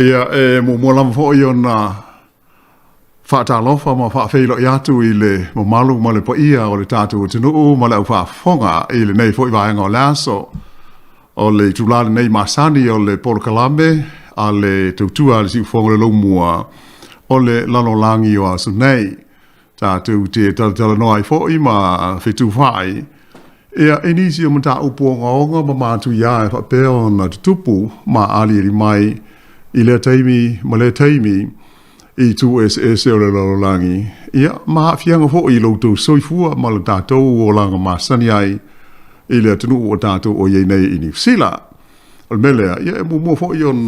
Ia mo lam fo iona fa ta lofa ma fa feilo yatu ile mo malu mo le ia o le tatu tunu mo le fa fonga ile nei fo va nga laso o le tulale nei masani o le porkalame ale tutua le si fonga le mua o le Lalolagi o Aso Nei tatu te tala no ai fo i ma fitu fai ia inisi o mta upo nga ma tu ya fa pe on tupu ma ali ri mai ile taimi male taimi i tu SS o le Lalolagi ia ma fianga fo i lo tu soifua ma le tato o langa masani ai ile tunu o tato o ye nei ini sila o mele ia mo fo i on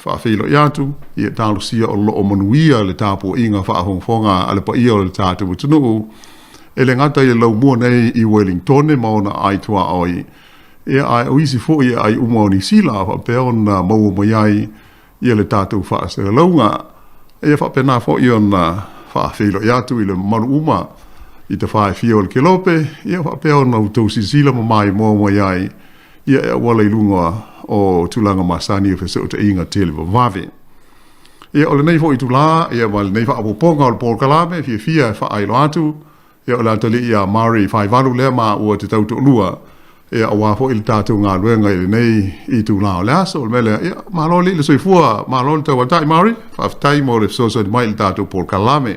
fa filo yatu ia talu sia o lo manuia le tapo inga fa hongfonga ale pa ia o le tato tunu ele ngata i lo mo nei i Wellington ma ona ai tua oi ia ai o isi fo ia ai umo ni sila fa pe on mo ai ia le tatou fa se launga e fa pena fo iona fa filo ya tu ile maluma i te fa fio le kilope ia fa pe ona to sisila mai mo ai ia wala ilunga o tulanga masani fe so te inga tele vave ia ole nei fo i tula ia wal nei fa apo ponga o porkalame fia fa ai loatu ia ola tali ia mari fa valu le ma o te tau lua e awa fo il tatu ngā luenga i nei i tu lao laso o mele ia malo li le soifua malo te watai mari fa tai mo le so mai il tatu porkalame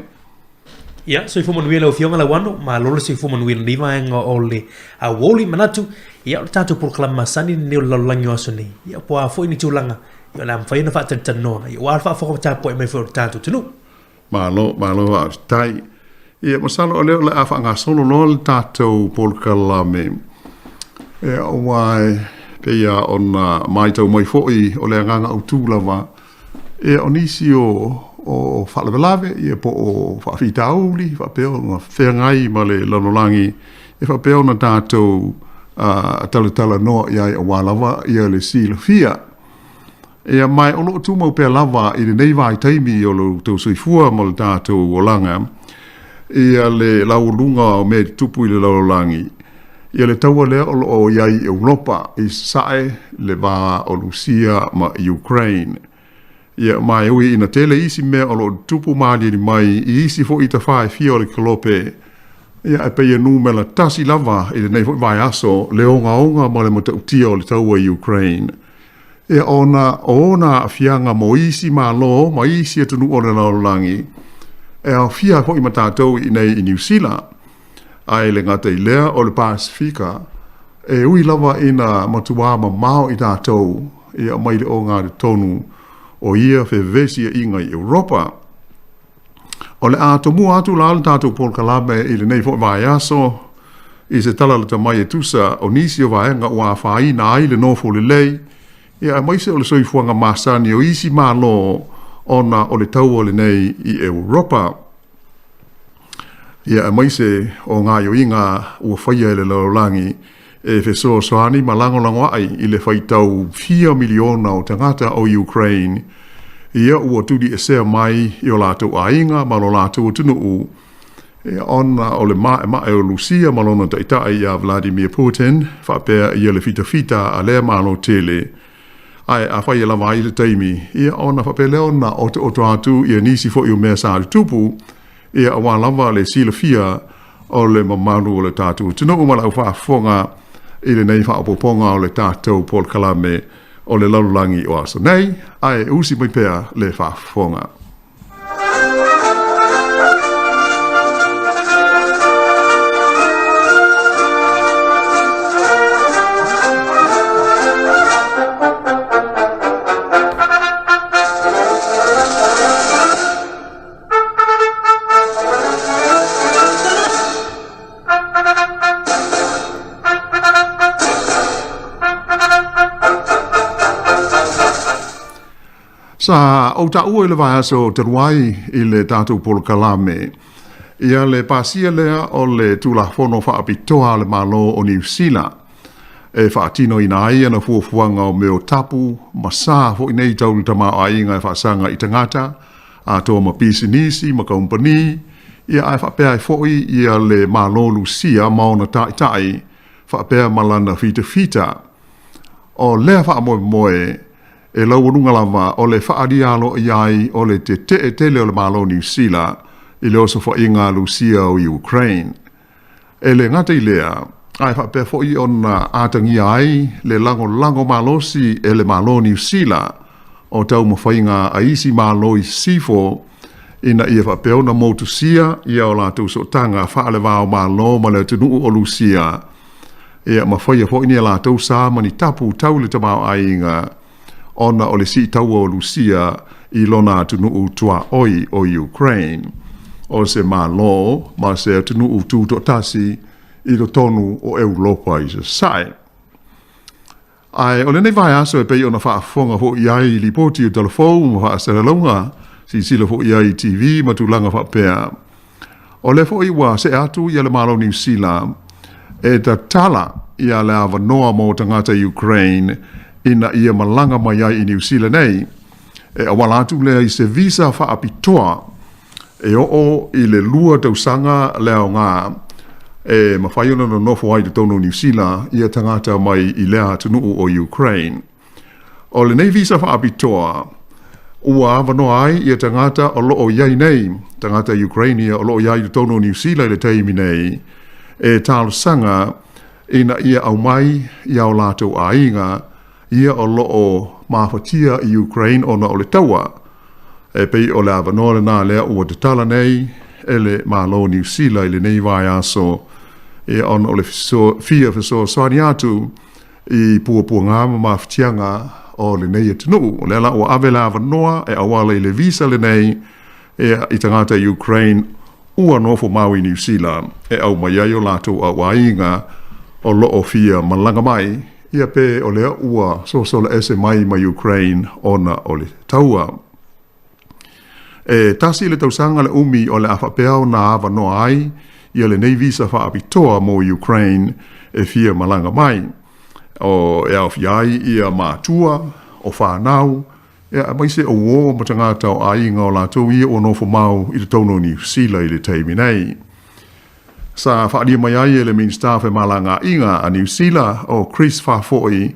ia soifua manuela o fionga Lauano malo le soifua manuela ni vaenga o le a woli manatu ia o le tatu porkalame masani ni o Lalolagi o Aso Nei ia po a fo ini tulanga ia la mfaina fa tanoa ia wa fa fo ta po mai fo tatu tunu malo a tai ia masalo o le afa nga solo no le tatu porkalame e o mai pe ia ona mai tau mai foi o le nganga o tulawa e onisi o falavelave e po o fa fitauli fa pe ona fengai ma le Lalolagi e fa pe ona tatou tala no ia o walawa ia le silafia e mai o lo tu mo pe lava i le nei vai taimi o lo tau soifua mo le tatou o langa ia le laulunga o me tupu i le Lalolagi ia le taua lea o iai Europa i sae le va o Lucia ma Ukraine. Ia mai ui ina tele isi mea o lo tupu maali ni mai i isi fo i ta whae fia o le kalope. Ia e peia numela tasi lava i le nei fo i vai aso le onga ma le mata utia o le taua i Ukraine. Ia ona fianga mo isi ma lo ma isi atunu o le Lalolagi. E a fia fo i matatou i nei i New Zealand. Ai le ngata i lea o le Pasifika e ui lava ina matua ma mao i tātou ia mai le o ngā tonu o ia fe vesia inga i Europa o le atomu atu la le tātou porkalame i le nei fo vai aso i se tala le tamai e tusa o nisi o vaenga o a whaina ai le nofo le lei ia mai se o le soifuanga masani o isi malo ona o le tau o le nei i Europa ia mai se o ngā yoinga ua whaia le Lalolagi e feso soani malango ai i le whaitau 4 miliona o tangata o Ukraine ia ua tudi e sea mai i o lātou ainga ma lo lātou tunu e ona o le mae o Lucia malona taitai a Vladimir Putin whapea i le fita a lea malo tele ai a whaia lava i le taimi ia ona whapea leona o te atu i nisi fo i o mea sāri tupu ia awa lava le silafia o le mamalu o le tātou. Tino umala u whaafonga i le nei whaapoponga o le tātou porkalame o le Lalolagi o Aso Nei, ai usi mai pea le whaafonga. Sa o ta ua le vai aso te ruai i le tātou porkalame. Ia le pasia lea o le tulafono whaapitoa le malo o New Zealand. E whaatino ina ai ana fuafuanga o meo tapu, masa fo inei taulu tama o ainga e whaasanga i tangata, a toa ma pisinisi, ma kompani, ia ai whapea i foi ia le malo Lucia maona tai, whapea malana fita. O lea whaamoe moe, e lau ununga lava o le whaadialo iai o le te tele o le malo New Zealand i le oso whainga Lucia o Ukraine. E le ngata i lea, ai whapea fwoi ona atangi ai le lango malosi e le malo New Zealand o tau mawhainga a isi malo i sifo ina ia whapea ona motusia ia o la tu so tanga whaale wao malo ma le tunu o Lucia. Ia mawhaia fwoi ni la tau sa mani tapu tau le tamau ainga ona o le si tau o Lucia i lona tunu utua oi o Ukraine. O se malo ma se tunu utu to tasi i lo tonu o Europa i se sai. Ai, o le nei vai aso e pei ona whaafonga ho iai li poti o telefonu ma whaasera launga si sila ho iai TV ma tu langa whapea. O le fo iwa se atu i le malo New Zealand e ta tala i a le awanoa mo tangata Ukraine ina ia malanga mai ai i New Zealand nei. E awala atu lea i se visa whaapitoa e o i le lua tausanga leo ngā e mawhaiona no nofo ai te tono New Zealand ia tangata mai i lea tunu o Ukraine. O le nei visa whaapitoa ua awanoa ai ia tangata o loo iai nei, tangata Ukraine ia o loo iai te tono New Zealand le teimi nei, e talo sanga ina ia au mai ia o lātou ainga ia o loo mawhatia i Ukraine ona o le taua. E pei o le awanoa le nā lea ua te tala nei, e le malo New Zealand le nei vai aso, e ona o le fia fiso soani atu i pua ngāma mawhatianga o le nei e tunu. O le ala ua ave le awanoa e awala i le visa le nei, e i tangata Ukraine, ua nofo maui New Zealand, e au mai ai o lātou a wainga o loo fia malanga mai, ia pe o lea ua sosola ese mai ma Ukraine ona o le taua. E tasi le tausanga le umi o le awhapea na awanoa ai, ia le nei visa whaapitoa mo Ukraine e fia malanga mai. O e au fiai ia mātua, o whanau, e mai se o wō matangata o ainga o lātou ia o nofo mau i te tono New Zealand i le teimi nei. Sa whaadia mai ai e le minister whe malanga inga a New Zealand o Chris Whafoi,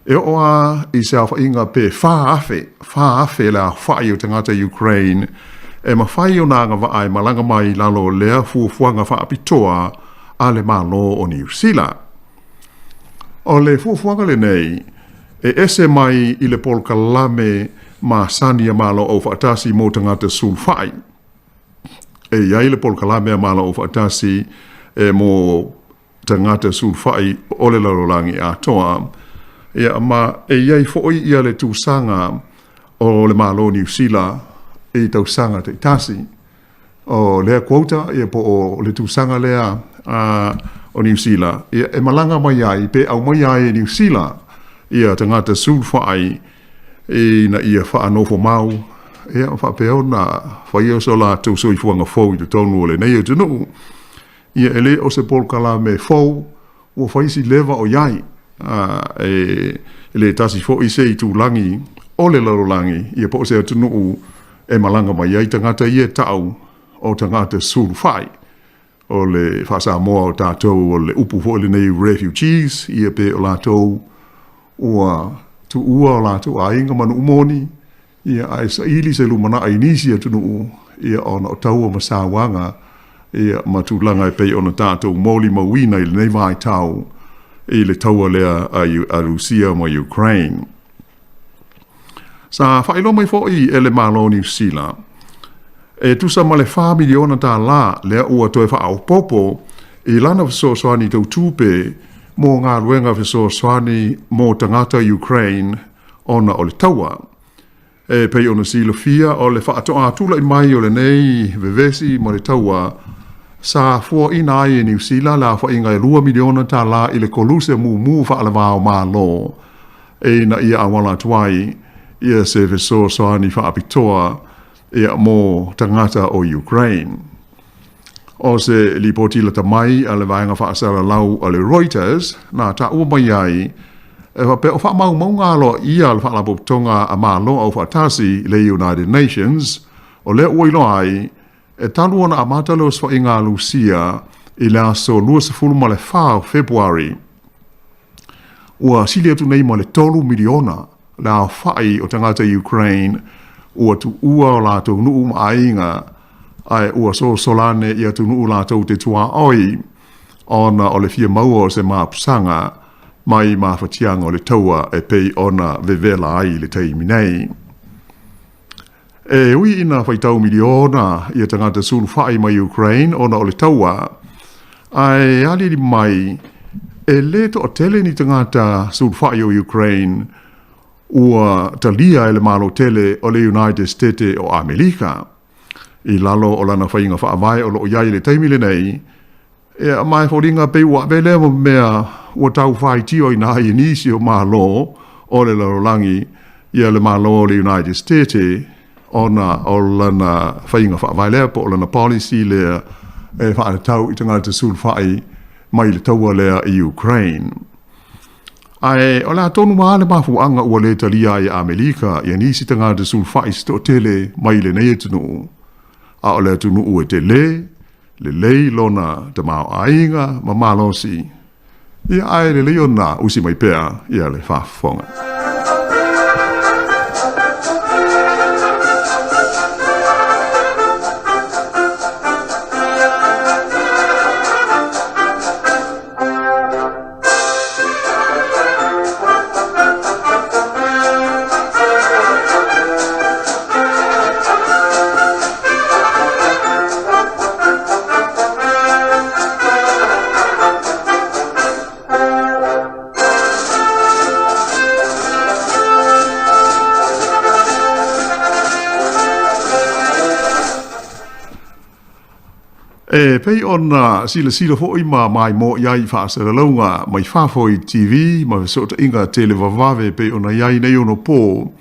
e oa i se awha inga pe whaafe la whai o tangata Ukraine, e ma whai o nanga waai malanga mai lalo lea fuafuanga whaapitoa a le malo o New Zealand. O le fuafuanga le nei, e ese mai i le polkalame ma sania malo o whaatasi mo tangata sulfai. E iai le polkalame a malo o whaatasi e mo tangata sulfai o le Lalolagi a toa. Ia ma e iai fo'i ia le tūsanga o le malo New Zealand e tausanga te tasi. O lea quota ia po o le tūsanga lea o New Zealand. Ia e malanga mai ai, pe au mai ai e New Zealand. Ia tangata sulfai e na ia whaanofo mau. Ia whapeo na whaia so la tau soi fuanga fau i te tonu o le nei o tunu. Ia ele o se polkala me fau ua whaisi lewa o iai. Le tasi fo i se i tūlangi o le Lalolagi ia po se o tunu e malanga mai ai tangata ia tau o tangata sulfai. O le Samoa o tātou o le upu fo le nei refugees ia pe o lātou ua tu ua o lātou a inga manu umoni ia ai sa ili se lumana ai nisi tunu ia ona o tau o masawanga ia matulanga e pei ona tātou moli mawina i le nei vai tau i le taua lea a Rusia mo Ukraine. Sa whailo mai fo'i e le malo New Zealand. E tusa ma le 4 miliona tā la lea ua toe whaau popo i lana fisosoani tau tūpe mō ngā luenga fisosoani mō tangata Ukraine ona o le taua. E pei ona silo fia o le whaatoa tula i mai o le nei vevesi mo le taua sa fua ina ai e New Zealand la fa inga 2 miliona tā la i le koluse mu whaalawao mālo e na ia awala tuai ia se fisosoani whaapitoa ia mō tangata o Ukraine. O se lipoti la tamai a le vaenga whaasara lau a le Reuters, na ta ua mai ai, e wa pe o wha mau ngalo ia le whaalapo tonga a malo au whaatasi le United Nations, o le uilo ai, e talu ona a matalo swa inga Lucia i le aso lua se fulu ma le 4 February. Ua sili atu nei ma le 3 miliona la fai o tangata Ukraine ua tu ua o lātou nuu maainga ai ua so solane ia tu nuu lātou te tua oi ona o le fia maua o se maapusanga mai mawhatianga o le taua e pei ona vevela ai le teimi nei. E ui ina whaitau miliona ia tangata sulu whai mai Ukraine ona o le taua ai aliri mai e leto o tele ni tangata sulu whai o Ukraine ua talia e le malo tele o le United States o Amerika i lalo o lana whainga whaamai o lo iai le teimi le nei e mai whoringa pe ua vele mo mea ua tau whai tio i nā i nisi o malo o le Lalolagi ia le malo o le United States ona o lana whainga whaamai lea po o lana policy lea e whaare tau i tangata sul whai mai le taua lea i Ukraine. Ai o la tonu maa le mafuanga ua le talia i Amerika ia nisi tangata sul whai sto tele mai le nei tunu a o le tunu ue te le lei lona te mao ainga ma malosi ia ai le leona usi mai pea ia le whafonga. E pei ona sila foi ma mai mo iai whaasara launga mai whafoi TV ma sota inga tele vavave pei ona iai nei ono po.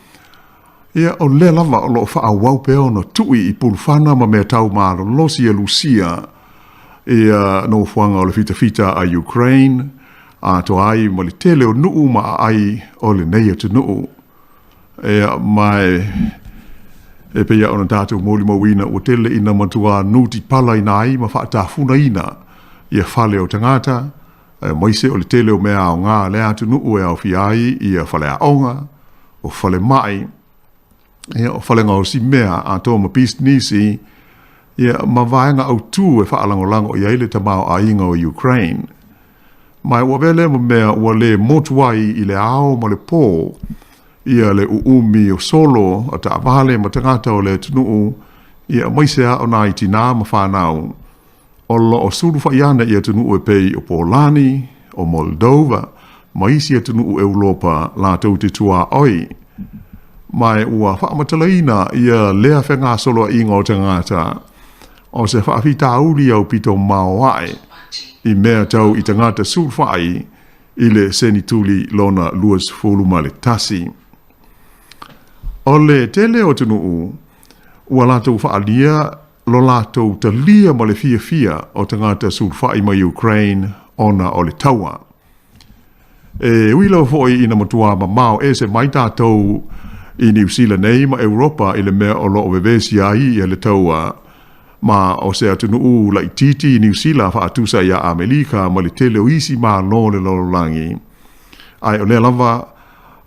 Ia o le lava o lo whaawau pe ona tui i pulwhana ma mea tau maaro losi a Lucia. Ia no whanga o le fita a Ukraine a to ai ma le tele o nuu ma ai o le nei atu nuu. Ia mai e peia ona tātou mōli mawina o tele ina matua nuti pala ina ai ma whaatafuna ina ia whale o tangata maise o le tele o mea o ngā lea atu nuu e au fiai ia whale a onga o whale mai ia o whale ngau si mea a tō ma pisnisi ia ma vaenga au tū e whaalangolango i aile tamau a inga o Ukraine mai ua vele ma mea ua le motuai i le ao ma le pō ia le uumi o solo a ta avale ma tangata o le tunuu ia maisea o nā itina ma whanau o lo o suru whaiana ia tunuu e pei o Polani, o Moldova, ma isi a tunuu e Ulopa la tau te tua oi. Mai ua whaamatalaina ia lea whenga solo a inga o tangata o se whaafita auli au pito maoai i mea tau i tangata suru whai i le senituli lona luas fuluma le tasi. O le tele o tunuu, ua lātou whaalia lo lātou talia ma le fia o tangata sulfai ma Ukraine ona o le taua. E uila foi ina matua ma mao e se mai tātou i New Zealand nei ma Europa i le mea o lo o vevesi ai i le taua ma o se atunuu la ititi i New Zealand whaatusa ia Amerika ma le tele o isi ma lo le Lalolagi. Ai o le lava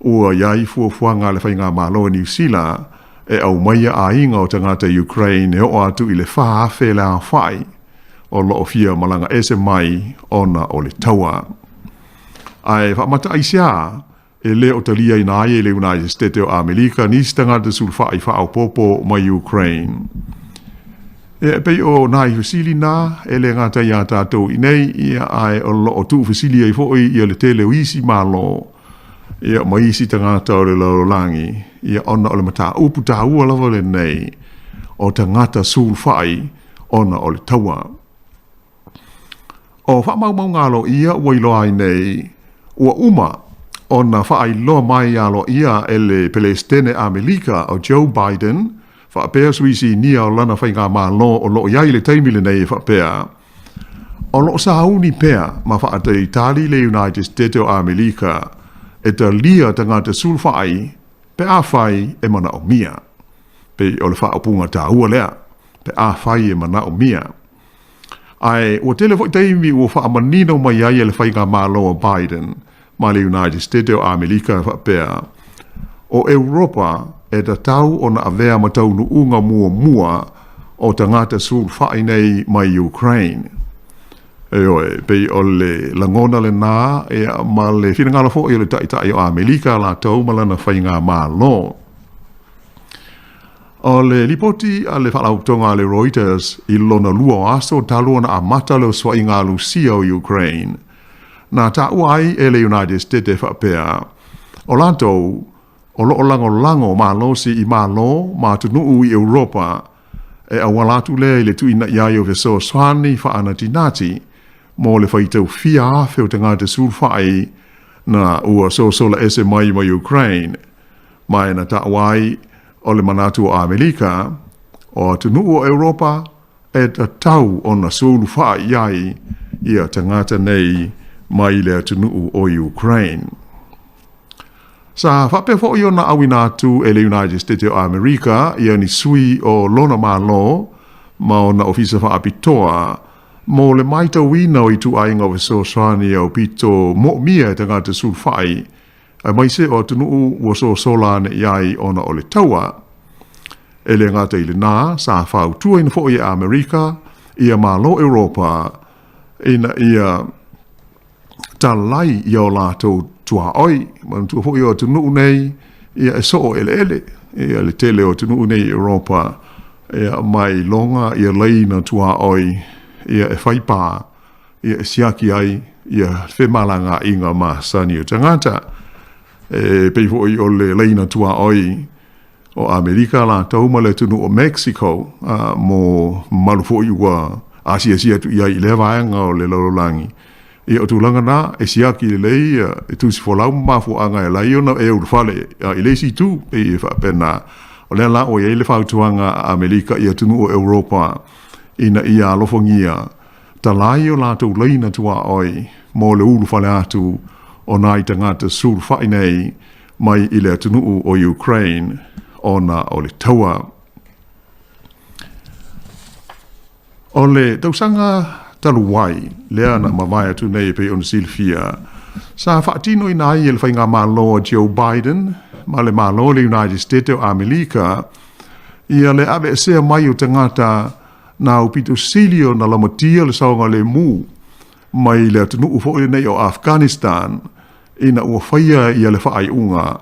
ua iai fuafuanga le whainga malo New Zealand e au maia a inga o tangata Ukraine e o atu i le whaafe le a whai o lo o fia malanga ese mai ona o le taua. Ai whaamata aisia e le o talia i nāie le United States o Amerika nisi tangata sulwhai whaau popo mai Ukraine. E pei o nai fasili nā e le ngata ia tātou i nei ia ai o lo o tu fasili ai foi ia le tele o isi malo ia maisi tangata o le Lalolagi ia ona o le mata upu tāua lava le nei o tangata sulwhai ona o le taua. O whaamaumau ngalo ia wailoa ai nei ua uma ona whaai loa mai alo ia e le Palestine Amerika o Joe Biden whaapea suisi nia o lana whainga maa lo o lo iai le taimile nei whaapea. O lo sauni pea ma whaata Itali le United States o Amerika e ta lia tangata sulwhai pe a whai e mana o mia. Pe o le whaapunga tā ua lea pe a whai e mana o mia. Ai, ua tele fo teimi ua whaamanino mai ai e le whainga maa lo o Biden ma le United States o Amerika whaapea. o Europa e ta tau o na avea matau nu unga mua o tangata sul whai nei mai Ukraine. E oe, pei o le langona le nā e ma le whingala fo i le tai o Amerika la tau malana whainga mā lo. O le lipoti a le whalautonga le Reuters i lona lua o aso taluana a mata leo swainga lusia o Ukraine. Na ta uai e le United States e whapea. O lantou, o lo lango ma lo si i ma lo ma tunuu i Europa e awalatu le le tuina iai o veso swani whaana tinati mo le whaitau fia awheo te ngāte sulwhai na ua sola ese mai Ukraine. Mai na ta uai o le manatu o Amerika o tunuu o Europa e ta tau o na sulwhai iai ia tangata nei mai le tunuu o Ukraine. Sa whape fo i ona awina atu e le United States o Amerika ia ni sui o lona malo ma o na ofisa wha apitoa mo le maita wina o i tu ainga o so swani o pito mo mia te ngata sulwhai a mai se o tunuu o so solane iai ona o le taua. E le ngata i le nā sa whau tua ina fo i Amerika ia malo Europa ina ia talai i o lātou tua oi, man tua fo i o tunuu nei ia e so o ele ia le tele o tunuu nei Europa ia mai longa ia leina tua oi ia e whaipa ia e siaki ai ia whemalanga inga ma sani o tangata e pei fo i o le leina tua oi o Amerika la tauma le tunu o Mexico mo malu fo i ua asia tu ia i le vaenga o le Lalolagi ia o tūlanga nā e siaki le lei e tūsi fo lau mafu anga e lai ona e uru fale i le si tū e whapena o le la o i le whautuanga Amerika ia tunu o Europa ina ia alofongia ta lai o lātou leina tua oi mo le ulu fale atu o nai tangata sul whai nei mai i le tunu o Ukraine ona o le taua. O le tausanga taluai, lea na mawai atu nei pe on silfia. Sa whaatino i nai e le whainga malo Joe Biden, ma le malo le United States o Amerika, ia le awe sea mai o tangata na upito silio na lamatia le saonga le mu, mai le atunu ufo i nei o Afghanistan, ina ua whaia ia le whaai unga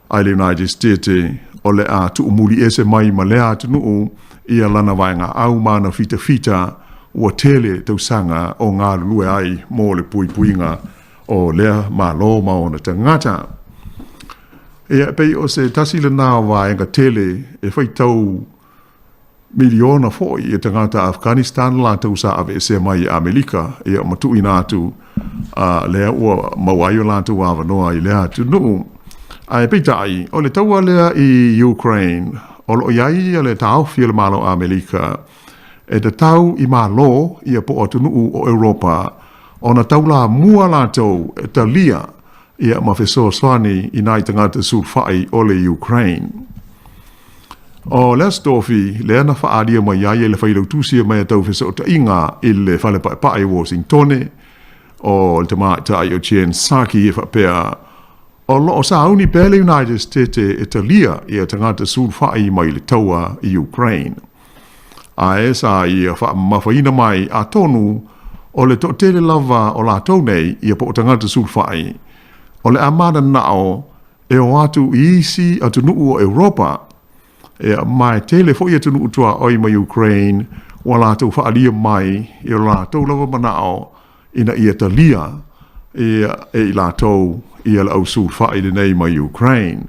ai le United States o le a tu umuli ese mai ma lea atunu ia lana vaenga au mana fita ua tele tausanga o ngā lue ai mō le puipuinga o lea malo maona tangata. Ia pei o se tasile nā vaenga tele e whaitau miliona foi e tangata Afghanistan la tausa ave se mai Amerika ia matu inatu lea ua mawaio la tu avanoa i lea tunu. Ai peitai o le taua lea i Ukraine o lo iai le tau fia le malo Amerika e te tau i malo ia po o tunuu o Europa o na tau la mua lātou e ta lia ia mawheso swani i nai tangata sulwhai o le Ukraine. O lea stofi lea na whaaria mai iai le whailau tusia mai a tau wheso o ta inga i le whale pae Washingtone o le tamata ai o Chen Saki e whapea o lo o sauni pele United States e ta lia ia tangata sulwhai mai le taua i Ukraine. A esa ia mawhaina mai a tonu o le tōtele lava o la nei ia po o tangata sulwhai. O le amana nao e o atu i isi atu nuu o Europa e mai tele fo ia tunu utua oi mai Ukraine wa la tau whaalia mai i o la tau lava manao ina ia ta lia e la tau ia la au sulwhai le nei mai Ukraine.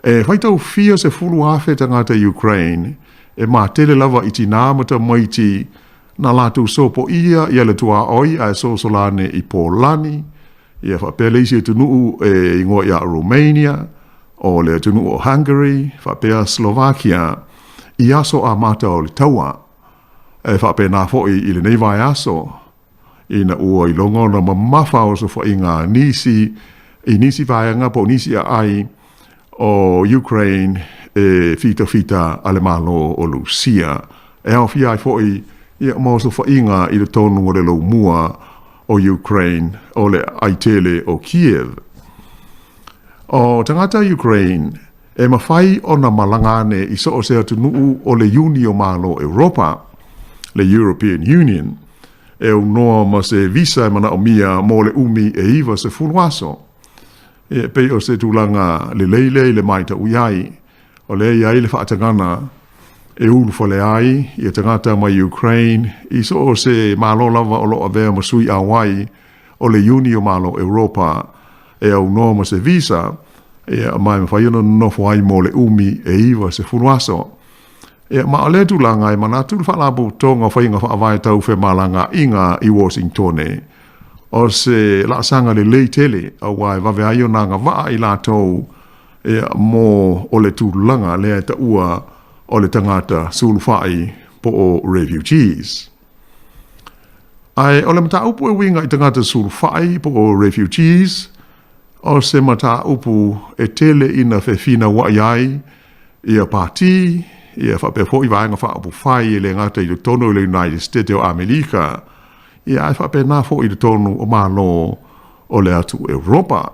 E whaitau fia se fulu afe tangata Ukraine e mā tele lava i tina mata maiti na lātou sopo ia le tua oi a sosolane i Polani, ia whapele isi e tunuu e ingoa ia Romania, o le tunuu o Hungary, whapea Slovakia, i aso a mata o le taua, e whapea nā foi i le neivai aso, ina ua i longo na mamafa o so i ngā nisi, i nisi vaianga po nisi a ai o Ukraine, e fita ale malo o Lucia. E au fia ai foi ia mauso whainga i le tonu o le lau mua o Ukraine o le aitele o Kiev. o tangata Ukraine e mawhai o na malangane i so o se atu nuu o le Unio Malo Europa, le European Union, e unoa ma se visa e mana o mia mo le umi e iwa se fulwaso. E pei o se tulanga le leile le maita uyai, o le iai le whaatangana e ulu fale ai, i tangata mai Ukraine, i so o se malo lava o lo avea masui awai o le Unio Malo Europa, e au noa ma se visa, e mai mawhaiona nofo ai mo le umi e iwa se fulwaso. E ma o le tulanga e mana tulu whalabu tonga whainga whaavai tau whe malanga inga i Washington e. O se la sanga le leitele au wai wave aio nanga waa i la tau e mo o le tulanga le ta ua o le tangata sulfai po o refugees. Ai o le mata upu e winga i tangata sulfai po o refugees, o se mata upu e tele ina fefina wa iai i a pati, i a whapefo i vaenga whaapu whai i le ngata i le tono i le United States o Amerika, i a whape nā fo i le tono o malo o le atu Europa.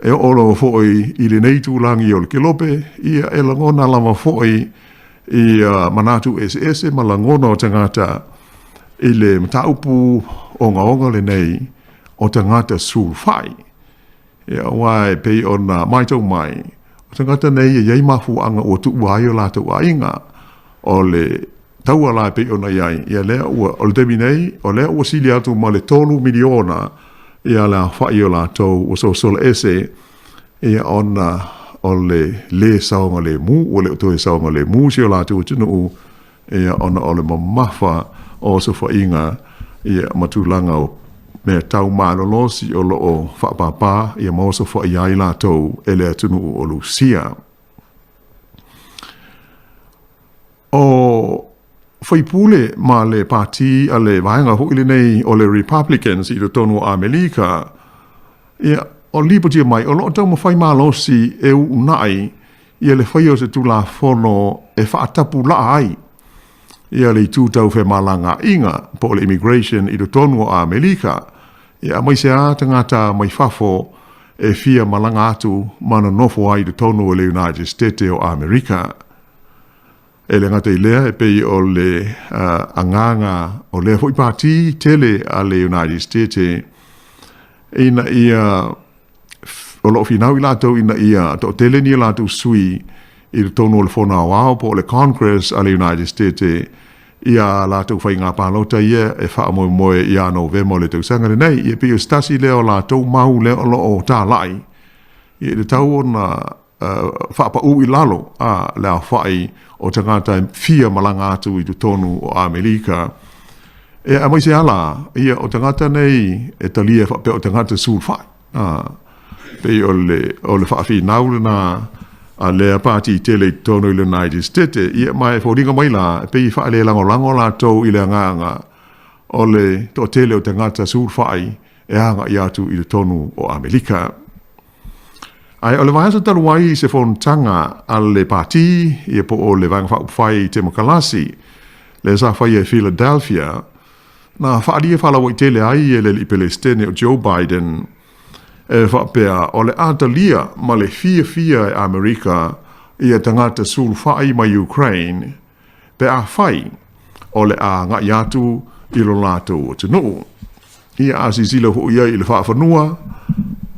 E o lo fo i le neitu langi o le kilope, i a e langona lama fo i manatu SS ma langona o tangata i le mataupu onga le nei o tangata sulfai. E a wai pei o na maitau mai, o tangata nei e iei mafu anga o tu uai o la tu ainga, o le taua la pei o na iai, i a lea ua, o le temi nei, o lea ua sili atu ma le tolu miliona, i a la whai o la tau o so sola ese, i a ona o le saonga le mu, o le utoe saonga le mu, si o la tu utinu u, i a ona o le mamafa o so whainga, i a matulanga o me tau malolosi o loo whaapapa i a mausa wha iai la tau e le atunu o Lucia. O whaipule ma le pati a le vaenga hoile nei o le Republicans i le tonu o Amerika, o lipotia mai o loo tau mawhai malosi e unai i a le whai o se tula whono e whaatapu la ai. Ia le tūtau whe malanga inga po le immigration i le tonu o Amerika. Ia mai se a tangata mai whafo e fia malanga atu mana nofo ai le tonu o le United States o Amerika. E le ngata i lea e pei o le anganga o le hoi pati tele a le United States. Ina ia o lo finau i lato ina ia to tele ni lato sui i le tonu o le whona wao po le Congress a le United States. Ia lātou whai ngā pālota ia e wha moe moe i anō vemo le tau sanga nei i e pio stasi leo lātou mahu leo lo o tā lai i le tau o na whaapa u i lalo a leo whai o tangata fia malanga atu i tu tonu o Amerika e a maise ala ia o tangata nei e talia whape o tangata sulfai pe o le whaafi naule na a lea pati tele tono i le United States, ia mai fōringa mai la, pei wha le lango la tau i le nganga, o le to tele o te ngata sulfai, e hanga i atu i le tonu o Amerika. Ai, o le vahasa taru wai se whontanga a le pati, ia po o le vanga whai te makalasi, le sa whai e Philadelphia, na whaaria whalawa i tele ai e le li Palestine o Joe Biden, e whapea o le atalia ma le fia e Amerika i a tangata sulfai ma Ukraine pe a whai o le a ngā iatu i lo lato o te nuu. Ia a sisila hu ia i le whaafanua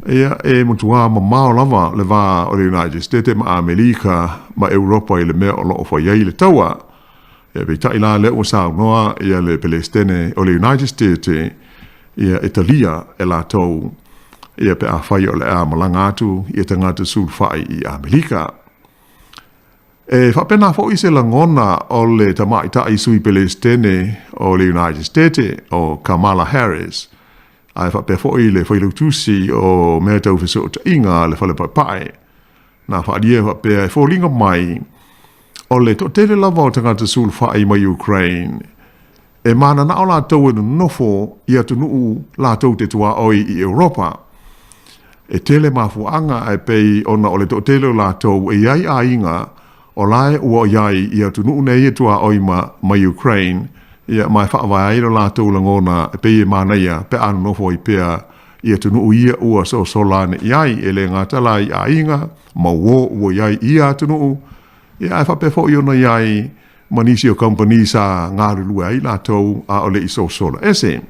ia e mutua ma mao lava le wā o le United States ma Amerika ma Europa i le mea o loo whai i le taua. Ia pe taila le o sao noa ia le Palestine o le United States ia Italia e la tau ia pe a whai o le a malanga atu i tangata sulfai i Amerika. E whapena fo i se langona o le tamai ta i sui Palestine o le United States o Kamala Harris. Ai whape fo i le whailutusi o mea tau whiso ta inga le whale pai. Nā whaadia whape e fōlinga mai o le to tele lava o tangata sulfai ma Ukraine. E mana na o la tau e nofo i atu nuu la tau te tua oi i Europa. E tele mafuanga ai pei ona o le to tele la tau e iai a inga o lae ua iai i atu nuu nei e tua oima ma Ukraine ia mai whaawai airo la tau langona e pei e mana ia pe anu nofo i pea ia tunu ia ua so solane iai ele ngatala i ainga ma wo iai ia tunu ia fa pe fo iona iai manisi o company sa ngaru lua i la tau a ole i so sola ese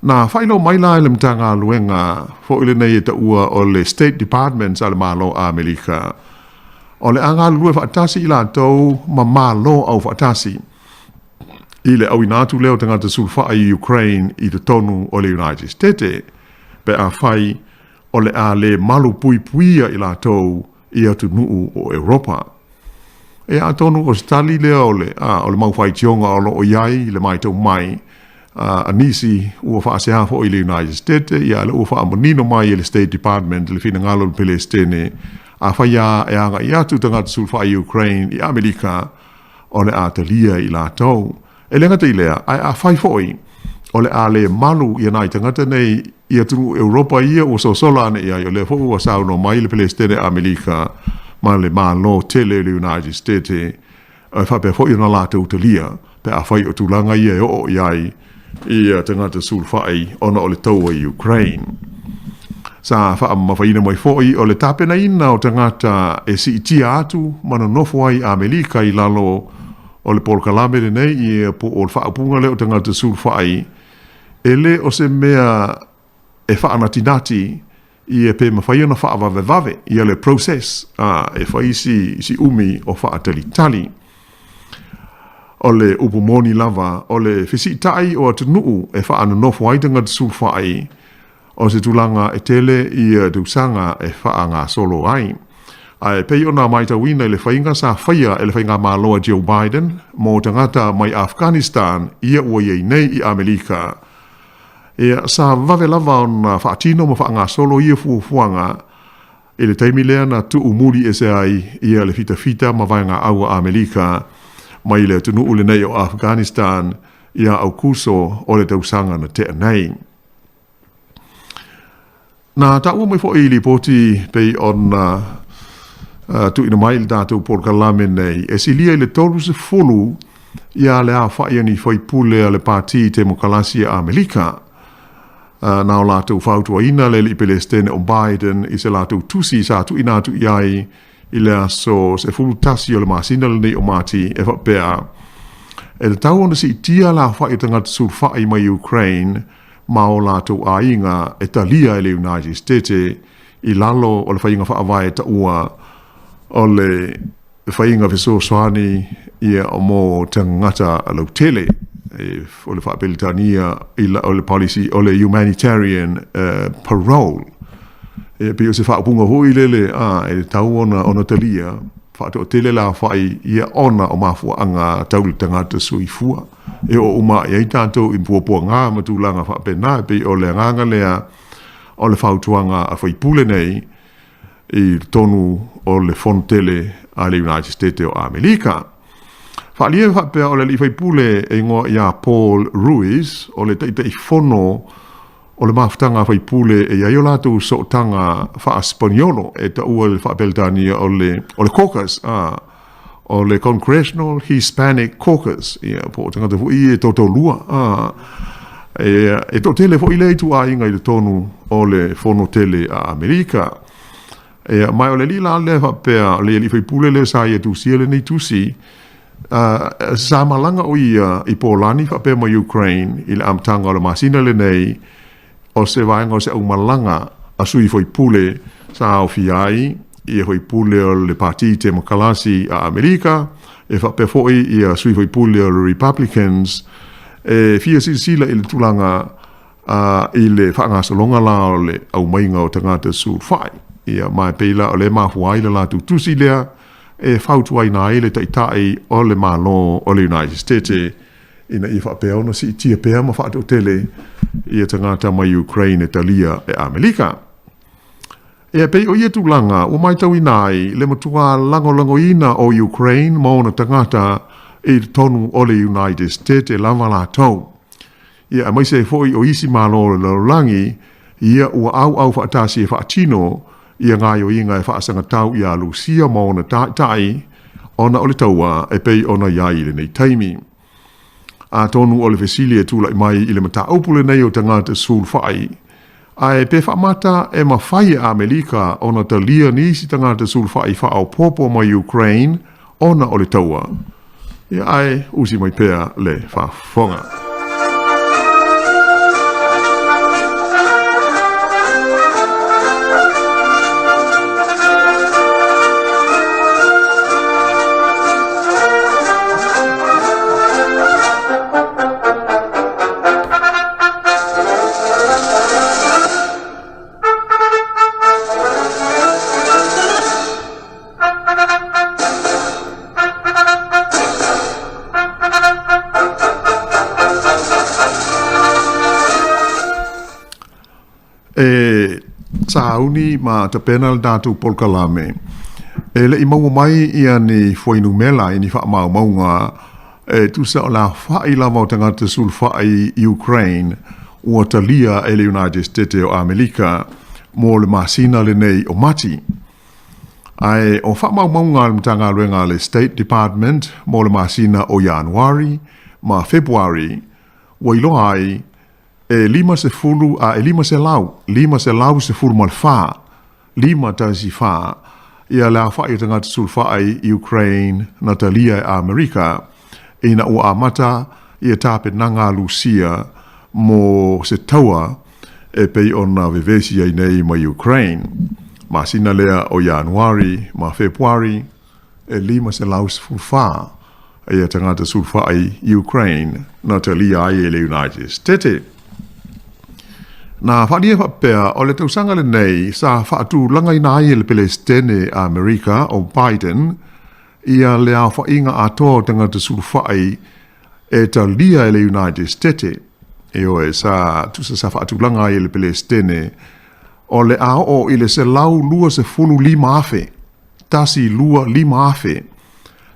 na failo mai la le mtanga luenga fo ile nei ta ua o le State Department sa le malo a Amerika o le anga lua fa tasi i la tau ma malo au fa tasi i le au inatu leo tangata sulfa i Ukraine i te tonu o le United States pe a fai o le a le malu pui puia i la tau i atu nuu o Europa e a tonu o stali leo o le mau fai tionga o lo o iai le mai tau mai anisi ua whaasea fo i le United States ia le ua whaamonino mai i le State Department le fina ngalo le Palestine a whaia e anga i atu tangata sulfa i Ukraine i Amerika o le a talia i la tau e lenga te ilea ai a whai foi o le a le malu i anai tangata nei i atu Europa ia o so sola ane ia o le fo ua sao no mai le Palestine Amerika ma le malo tele le United States e whape foi o na la tau talia pe a whai o tulanga ia o iai ia tangata sulfai ona o le taua i Ukraine. Sa wha mawhaina mai foi o le tapena ina o tangata e si itia atu mana nofo ai Amerika i lalo o le polkalame le nei i po o le whaapunga le o tangata sulfai e le o se mea e whaanatinati i e pe mawhaia na whaavavevave i le process e whai si umi o whaatalitali. O le upumoni lava, o le whisitai o atunuu e wha anu nofo aitanga te sulfai, o se tulanga e tele i dusanga e wha ngā solo ai. Ai pei o nā maita wina i le whainga sa whaia e le whainga māloa Joe Biden, mō tangata mai Afghanistan ia ua iei nei i Amerika. E sa vave lava o nā whaatino ma wha ngā solo ia fuafuanga, e le taimi lea na tu umuri e se ai ia le fita ma vai ngā aua Amerika, mai le tunu ule nei o Afghanistan ia au kuso o le tausanga na te nei. Na ta ua mai fo i li poti pei on tu ina mai le tātou porkalame nei e si lia i le tolu se fulu ia le a whaia ni whai pule a le pāti te mokalasi a Amerika. Na o lātou whautua ina le li Palestine o Biden i se lātou tusi sa tu ina tu iai i le aso se fulu tasi o le masina le nei o mati e whapea. E le tau ona si tia la whai tangata sulfai mai Ukraine ma o lātou a inga e talia e le United States i lalo o le whainga whaavai ta ua o le whainga viso soani ia o mō tangata a lau tele o le whaapelitania o le policy o le humanitarian parole. E pe o se whaapunga hui lele e tau ona talia whaato o tele la whai ia ona o mafua anga tauli tangata suifua e o uma i tātou i puapua ngā matulanga whaapena pe o le nganga lea o le whautuanga a whaipule nei i tonu o le fontele a le United States o Amerika. Whaalia whapea o le li whaipule e ngoa ia Paul Ruiz o le taita i fono o le maftanga fai pule e ia lātou sotanga wha Spaniolo e ta ua le whaapeltania o le caucus, o le Congressional Hispanic Caucus, ia po tangata fui e toto lua, e to tele fo i le tu a inga i le tonu o le fono tele a Amerika. E mai o le li la le whapea, le li fai pule le sa ia tusi, le nei tusi, sa malanga o ia i Polani whapea ma Ukraine, i le amtanga o le masina le nei, o se vaenga o se au malanga a sui foi pule sa au fiai i foi pule o le partite makalasi a Amerika e fa pefoi i a sui foi pule o le Republicans e fia sila i le tulanga i le whaanga salonga la o le au mainga o tangata sulfai i a mai peila o le mahuai le la tutusi lea e fautuai na i le taitai o le malo o le United States ina i whapea ona si tia pea ma whaato tele i a tangata mai Ukraine e talia e Amerika. E pei o ia tūlanga o mai tau inai le matua lango ina o Ukraine ma ona tangata i tonu o le United States e lava la tau. Ia mai se foi o isi malo le Lalolagi ia ua au whaatasi e whaatino ia ngai o inga e whaasanga tau i a Lucia ma ona tai ona o le taua e pei ona iai le nei taimi. A tonu o le fesili e tūlai mai i le mata aupule nei o tangata sulfai Ai pe whamata e mawhai a Amerika o na talia nisi tangata sulwhai whaau popo mai Ukraine o na o le taua. Ia ai usi mai pea le whawhonga. Sauni ma te penal datu polkalame. Le imaua mai ia ni foinu mela i ni wha mau maunga tu sa o la whai la mau tangata sul whai Ukraine ua talia e le United States o Amerika mo le masina le nei o mati. Ai o wha mau maunga le mtanga luenga le State Department mo le masina o Januari ma Februari wa ilo ai e lima se fulu a e lima se lau se fulu mal fa lima tasi fa ia la fa i tangata sul fa ai Ukraine Natalia a Amerika ina ua amata ia tape nanga Lucia mo se taua e pei ona vevesi ai nei ma Ukraine ma sina lea o Januari ma Februari e lima se lau se fulu fa ia tangata sul fa ai Ukraine Natalia ai e le United States. Na whadia whapea o le tausanga le nei sa whaatu langa i nai le Palestine a Amerika o Biden ia le a whainga atoa tangata sulwhai e talia e le United States. E oe sa tusa sa whaatu langa i le Palestine o le a o i le se lau lua se fulu lima afe tasi lua lima afe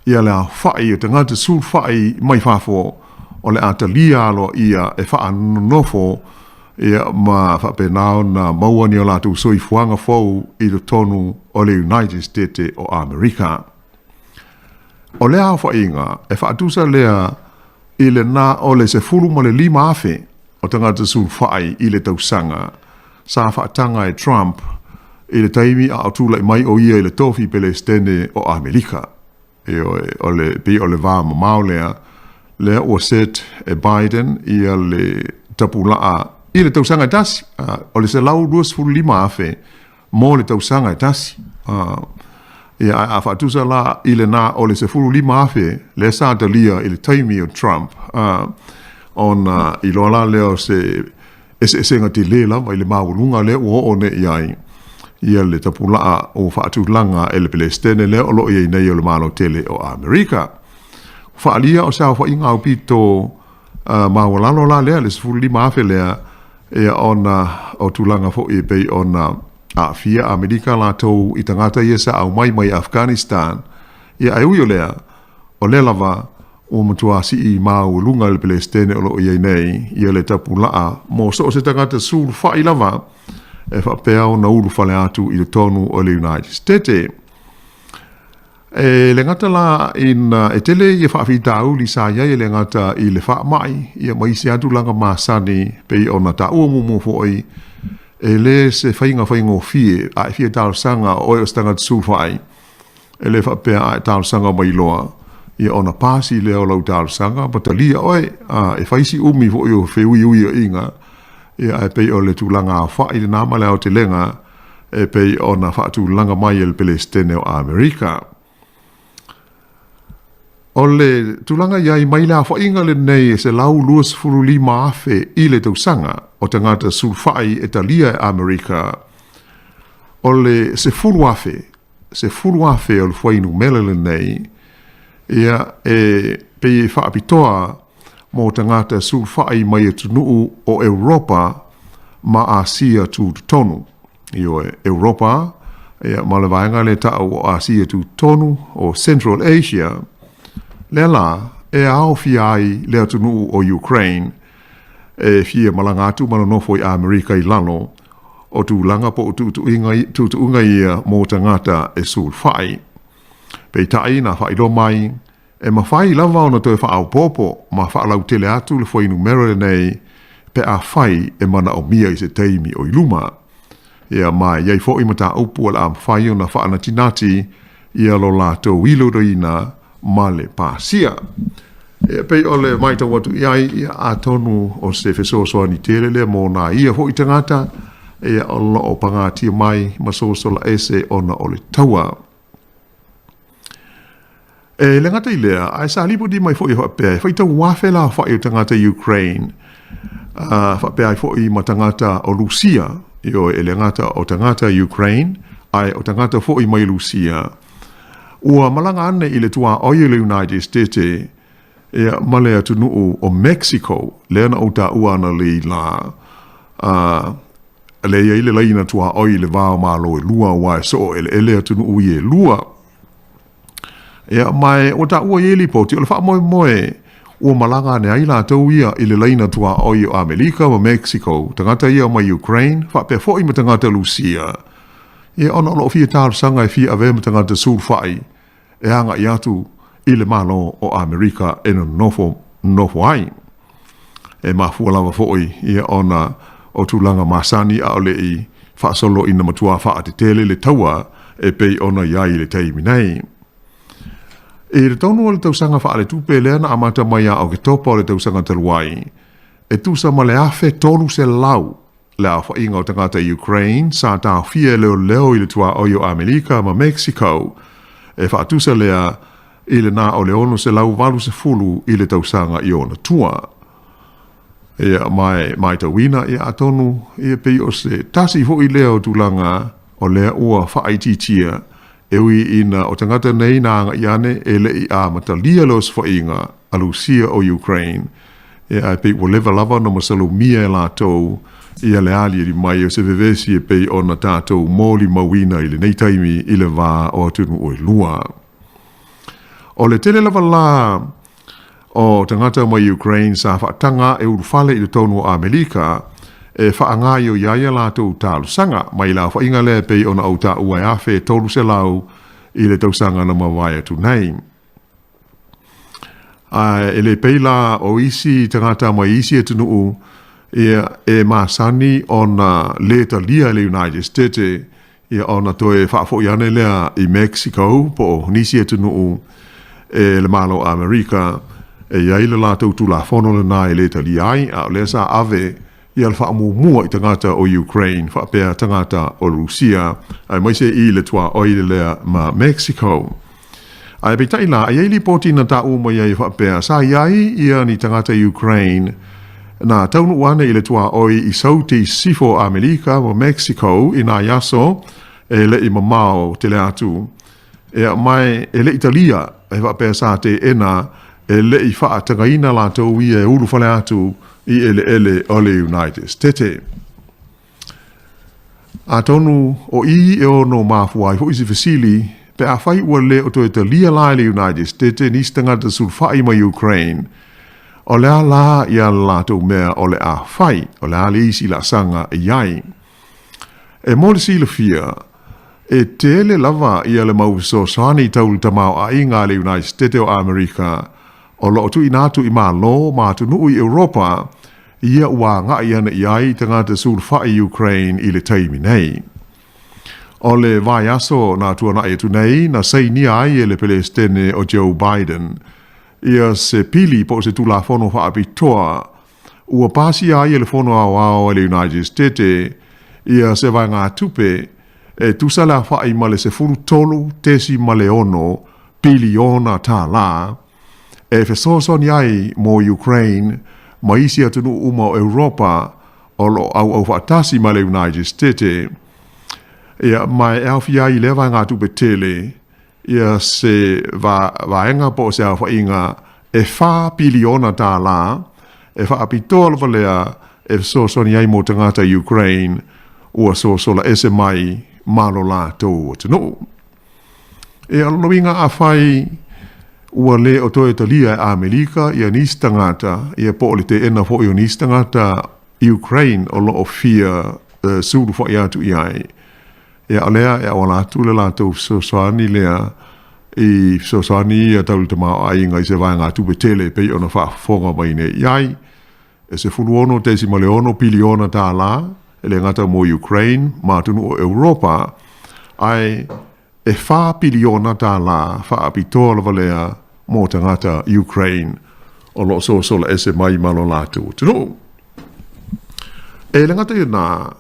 ia le a whai o tangata sulwhai mai whafo o le a talia alo ia e wha nofo ia ma whapenao na maua ni o latu soifuanga fau i le tonu o le United States o Amerika. O lea whainga e whaatusa lea i le na o le se fulu ma le lima afe o tangata sulwhai i le tausanga sa whaatanga e Trump i le taimi a atula i mai o ia i le tofi Palestine o Amerika. E o le vā mamau lea ua set e Biden i le tapulaa i le tausanga tasi, o le se lau 2.5 afe, mo le tausanga tasi. Ia a whaatusa la i le na o le se 5 afe, le sa talia i le taimi o Trump. On i loala leo se senga ti le la, i le maulunga le o ne iai. Ia le tapulaa o whaatulanga e le Palestine le o lo i nei o le malo tele o Amerika. Whaalia o sa whainga au pito mawalalo la lea, le se 5 afe lea, e ona o tulanga fo e pei ona a fia Amerika la tau i tangata ia sa au mai Afghanistan ia ai uio lea o le lava o matua si i mau lunga le Palestine o lo i nei ia le tapulaa mo so se tangata sul fai lava e fa pea o na ulu fale atu i le tonu o le United States. E le ngata la in e tele ia whaafitau li sa ia le ngata i le wha mai ia mai se atu langa masani pei o na ta ua mumu foi e le se whainga fie a e fia tau sanga o e stanga tsu whai e le whapea a e tau sanga mai loa ia o na pasi le o lau tau sanga patalia oe e whaisi umi foi o whiui ui o inga ia e pei o le tūlanga whai le nama leo te lenga e pei o na whaatu langa mai el Palestine o Amerika. O le tulanga iai mai la whainga le nei se lau 2.5 afe i le tausanga o tangata sulwhai e talia e Amerika. O le se fulu afe o le whainu mele le nei ia e pei whaapitoa mo tangata sulwhai mai e tunuu o Europa ma Asia tu tonu. Io e Europa ia malawainga le tau o Asia tu tonu o Central Asia. Lela e ao fiai le atunu o Ukraine e fia malangatu manonofo i Amerika i lalo o tu langa po tu unga ia mo tangata e sul fai. Pei tai na fai do mai e ma fai lava ona toi fa au popo ma fa lau tele atu le foi numero le nei pe a fai e mana o mia i se teimi o iluma. Ia mai, iai fo i mata upu ala am fai o na whaana tinati ia lo lātou ilo reina ma le pāsia. Ia pei o le maita watu iai ia a tonu o se fesosoa ni telele mō nā ia fo i tangata ia o lo o pangatia mai ma sosola ese ona o le taua. E le ngata i lea, ai sa lipo di mai fo i whapea, whai tau wafela whai o tangata Ukraine, whapea ai fo i ma tangata o Lucia, io e le ngata o tangata Ukraine, ai o tangata fo i mai Lucia. Ua malanga ane i le tua o le United States, e male atu nuu o Mexico, le ana o ta ua na le la, le ia i le laina tua o le vao malo e lua wa so ele atu nuu i e lua. Ia mai o ta ua i li poti, o le wha moe moe, ua malanga ane ai la tau ia i le laina tua o Amerika ma Mexico, tangata ia ma Ukraine, wha pe fo i ma tangata Lucia. Ia ona lo fia tāru sanga e fia ave ma tangata Sulfai, e hanga i atu i le malo o Amerika e no nofo ai. E mafua lava foi ia ona o tūlanga masani a ole i whaasolo ina matua wha te tele le taua e pei ona iai le teimi nei. E le taunu o le tausanga wha ale tupe lea na amata mai a o ke topa o le tausanga taluai. E tusa ma le afe tolu se lau le a wha inga o tangata Ukraine sa tā fia leo i le tua oio Amerika ma Mexico. E wha tusa lea i le nā o le ono se lau walu se fulu i le tausanga i ona tua. Ia mai tawina ia atonu ia pei o se tasi ho i leo tūlanga o lea ua whaititia e ui ina o tangata nei nanga iane e le i a matalia los whainga a Lucia o Ukraine. Ia pei o lewa lava no masalu mia e la tau ia le ali i mai o se vevesi e pei o na tātou mōli mawina i le nei taimi i le wā o atunu o i lua. O le tele lava la o tangata mai Ukraine sa whaatanga e urufale i le tonu o Amerika e whaangai o iaia lātou tālu sanga mai la whainga le pei ona au tā ua afe tolu se lau i le tausanga na mawai atu nei. E le pei la o isi tangata mai isi e tunu e masani ona le talia le United States ia ona toe whaafo iane lea i Mexico po nisi e tunu e le malo Amerika e iai le lātou tu la fono le nā e le tali ai a le sa ave i al wha mua i tangata o Ukraine wha pēr tangata o Rusia ai mai se i le tua oi le lea ma Mexico ai pe tai la iai li poti na ta uma iai wha pēr sa iai ia ni tangata Ukraine na taunu wane i le tua oi i sauti sifo Amerika o Mexico i nā yaso e le i mamao te le atu e mai e le Italia e wha pēr sa te ena e le i wha tangaina la tau i e uru whale atu i ele o le United States. A tonu o i e ono mafua i ho isi fasili pe a whai ua le o to e te lia lai le United States nis tangata sulfai ma Ukraine. O le a la i a la tau mea o le a whai o le a le isi la sanga i ai. E mo le sila fia e tele lava i a le mauso sani tau le tamau a inga le United States o Amerika o lo tu inatu i malo ma tu nui Europa ia ua nga iana iai tangata sulfa i Ukraine i le taimi nei. O le vai aso na tuana e tu nei na sei ni ai e le Palestine o Joe Biden ia se pili po se tula fono wha apitoa ua pasi ai e le fono au le United States ia se vai ngā tupe e tusala wha i male se furu tolu tesi male ono biliona tā la e fesoson iai mo Ukraine, ma isi atunu uma o Europa, o lo au whaatasi ma le United States. Ia mai elfi iai lewa ngā tupe tele, ia se vaenga po se au whainga e wha biliona tā la, e wha apitoa lwa lea e fesoson iai mo tangata Ukraine, ua sosola ese mai malo la tau atunu. Ia loinga a whai ua le o toe talia e Amerika ia nis tangata ia po le te ena fo i nis tangata Ukraine o lo o fia suru fo ia tu iai ia alea e wala tu le la tau soani lea i soani ia tau te mao ai ngai se vai ngā tupe tele pe ona wha fonga mai ne iai e se fuluono te si maleono piliona tā la, e le ngata mo Ukraine, ma tunu o Europa, ai e wha piliona tā la, wha apitoa la valea mo te ngata Ukraine, o lo so sola ese mai malo lātu. Tunu, e le ngata na,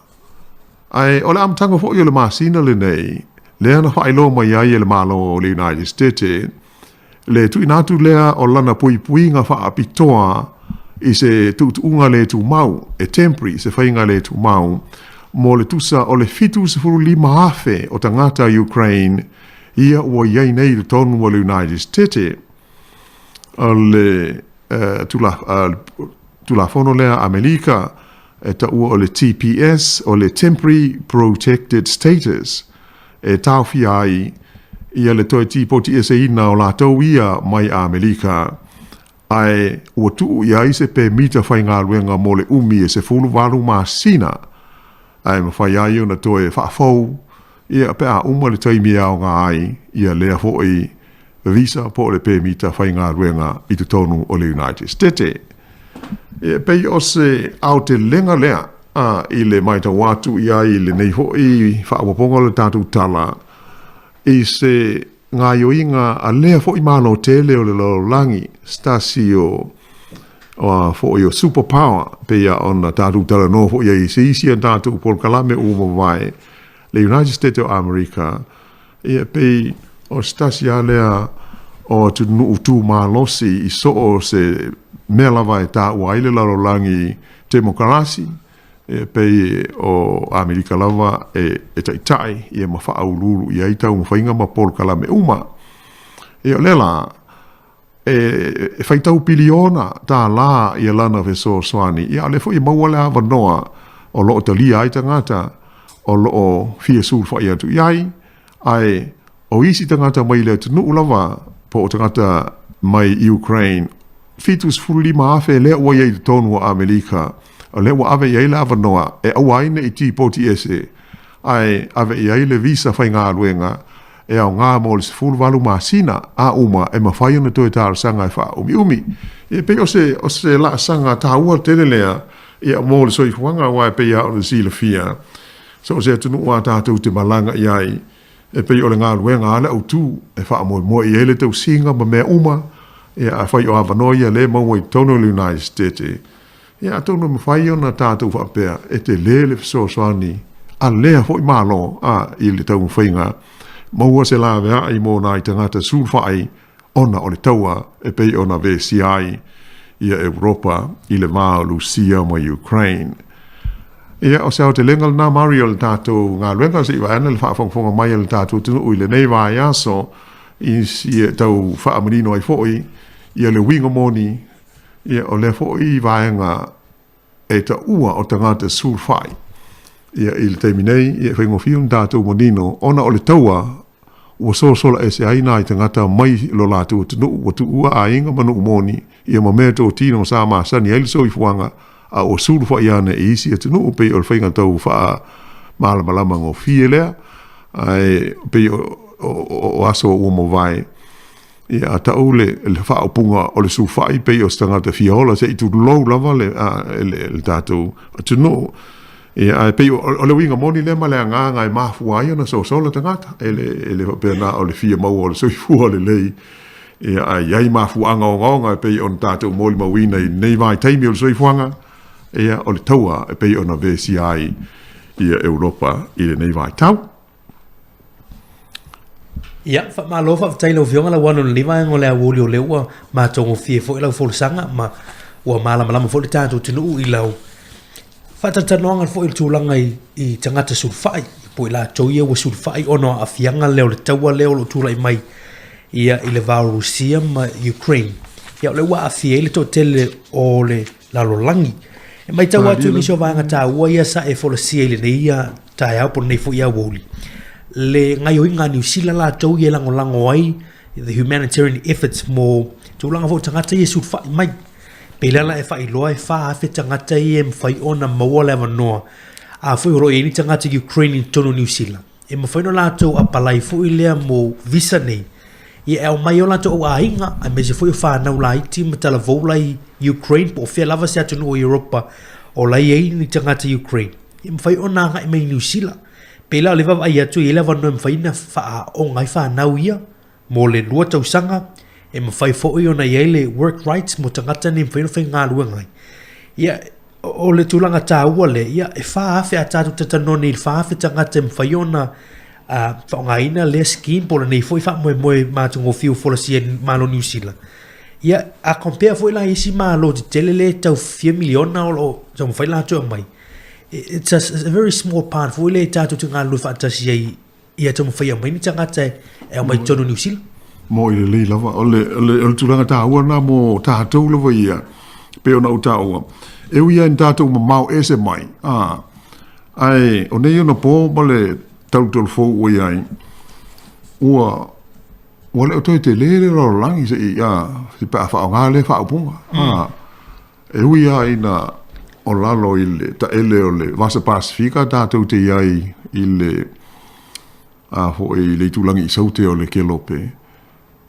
ai o le amtanga fo i le masina le nei, le ana whailo mai ai le malo o le United States, le tu inatu lea o lana pui nga wha apitoa i se tuunga le tu mau, e temporary se whainga le tu mau, mo le tusa o le fitu se furu lima afe o tangata Ukraine, ia ua iei nei le tonu o le United States, o le tula fono lea Amerika, e ta ua o le TPS, o le Temporary Protected Status, e tau fi ai, ia le toi tipoti e se ina o la tau ia mai a Amerika, ai ua tuu ia i se pe mita whai ngā ruenga mo le umi e se fulu walu ma sina, ai ma whai ai o na toi whaafou, ia pe a uma le taimi au ngā ai, ia lea foi visa po le pe mita whai ngā ruenga i tu tonu o le United States. Ia pei o se au te lenga lea, i le maita watu ia i le nei hoi whaawaponga le tātou tala, i se ngā ioinga a lea hoi mālo tele o le Lalolagi, stasi o hoi o superpower, peia ona tātou tala no hoi i se isi an tātou polkalame uma vai, le United States of America, ia pei o stasi a lea o tu nuu tū mālosi i so o se mea lava e tā ua ile Lalolagi demokrasi, e pei o Amerika lava e taitai i e mawha au lulu i aitau mwhainga ma pol kalame uma. E o lela, e whaitau piliona tā la i a lana veso swani, i a lefo i maua le hawa noa o loo talia ai tangata, o loo fia sulfa i atu iai, ai o isi tangata mai le tunu lava po o tangata mai Ukraine, fitus fuli maafe lea ua iei tonu o Amerika, o le ua ave iei le avanoa, e awaine i tipoti ese, ai ave iei le visa whai ngā ruenga, e au ngā mo le sifuru walu masina, a uma, e mawhai ona toi tāra sanga e wha umi. E pe o se la sanga tā ua tene lea, e a mo le soifuanga wa e pe ia o le sila fia. So se tunu ua tātou te malanga iei, e pe o le ngā ruenga ale au tū, e wha mo i ele tau singa ma mea uma, e a whai o avanoa ia le maua i tono le United States. Ia tono me whai ona tātou whapea, e te lele fisoswani, a lea hoi malo, i le tau mwhainga, maua se la vea i mō nai tangata sulwhai, ona o le taua, e pei ona ve siai, ia Europa, i le maa Lucia ma Ukraine. Ia o sao te lengal na Mario le tātou, ngā luenga se iwa ane le whaafongfonga mai le tātou tunu ui le nei wā Aso, i si tau whaamanino ai fōi, ia le winga moni, ia o le foi vaenga e ta ua o tangata sulfai. Ia il terminei, ia whaingo fiun tātou monino, ona o le taua, ua sola e se aina i tangata mai lo lātou tunu, ua tu ua a inga manu moni, ia ma mea tō tino sa maa sani, aile so i fuanga, a o sulfai ane e isi e tunu, pe o le whainga tau wha malamalama ngō fie lea, pe o aso ua mo vai, ia ta ole le fa opunga o le sulfai pe o stanga te fiola se tu low lava le tato to know ia pe o le winga moni le male nga e mafu ai na so la tangata ele pe na o le fia mau o le so fu o le lei ia ai mafu anga o pe on tato moli ma wina nei vai taimi o so fuanga ia o le taua pe ona vesi ai ia Europa i le nei vai tau. Ia, malo fa tailo fionga la wano liva ngo le awuli o le ua ma tongo fie fo ila fo sanga ma ua mala mala fo le tatu tinu i lau. Fa tatanonga fo il tulanga i tangata sulfai po ila toia wa sulfai ono a fianga leo le taua leo lo tula i mai ia i le vau Rusia ma Ukraine. Ia le ua a fie le to tele o le Lalolagi. E mai taua tu ni so vanga ta ua ia sa e fo le sia le ia ta ia po nei fo ia woli. Le ngai o inga New Zealand la tau i lango ai the humanitarian efforts mo tūlanga fo tangata i sulfai mai pela la e whai loa e wha awhi tangata i e mwhai ona maua lewa noa a whai horo e ni tangata Ukraine in tono New Zealand e mwhai no la tau a palai fo i lea mo visa nei ia el mai ola to ainga a me se foi fa na ulai ti mata la volai Ukraine po fe lava se atu no Europa o lai ai ni tangata Ukraine im fai ona nga me New Zealand pela le va ia tu ile va no fai na fa o ngai fa na ia mo le lua tau sanga e me fai fo ona ile work rights mo tangata ni fai no fai nga lua ngai ia o le tulanga ta wale ia e fa afe ata tu tata no ni fa afe tangata me fai ona fa ngai na le skin po nei foi fa mo ma tungo fiu fo la malo New Zealand ia a compare foi la isi malo de telele tau 4 miliona o so fai la tu mai it's a very small part foi le tatu tunga lu fa tasi ai ia tu fai mai ni tangata e mai tono New Zealand mo i le lava o tulanga ta wana mo ta tau lava ia pe ona uta o e uia in tatu mau ese mai ai o nei ona po male tau fo ui ai ua wale o toi te lere lo langi se ia si pa fa ngā le fa upunga e ui ai na o lalo ile ta ele o le vasa pasifika tātou te iai ile ho e le tulangi saute o le kelope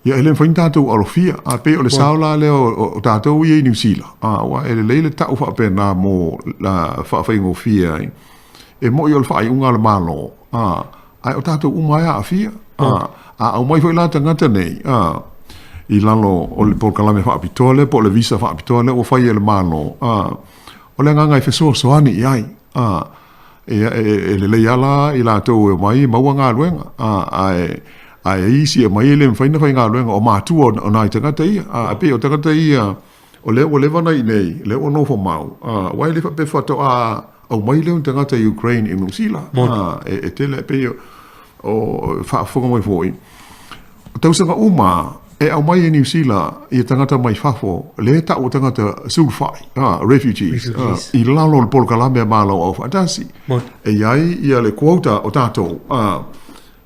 ia ele whain tātou alofia a pe o le saola le o tātou i New Zealand wa ele leile tau wha pe nā mo la wha whaingo fia ai e mo i o le wha i unga le malo ai o tātou umai a fia au mai foi la tangata nei i lalo o le porkalame wha apitole po le visa wha apitole o whai e le malo o le nganga i fesoa soani i ai e le leiala i la tau e mai maua ngā luenga ai isi e mai e le mwhaina whai ngā luenga o mātua o nai tangata ia a pe o tangata ia o le wana i nei le o nofo mau wai le whape whato au mai leo tangata Ukraine i New Zealand e tele pe o whaafonga mai fōi tausanga uma e au mai i New Zealand i tangata mai whafo le ta o tangata sulfai refugees i lalo le polkalame malo au whaatasi e iai ia le quota o tātou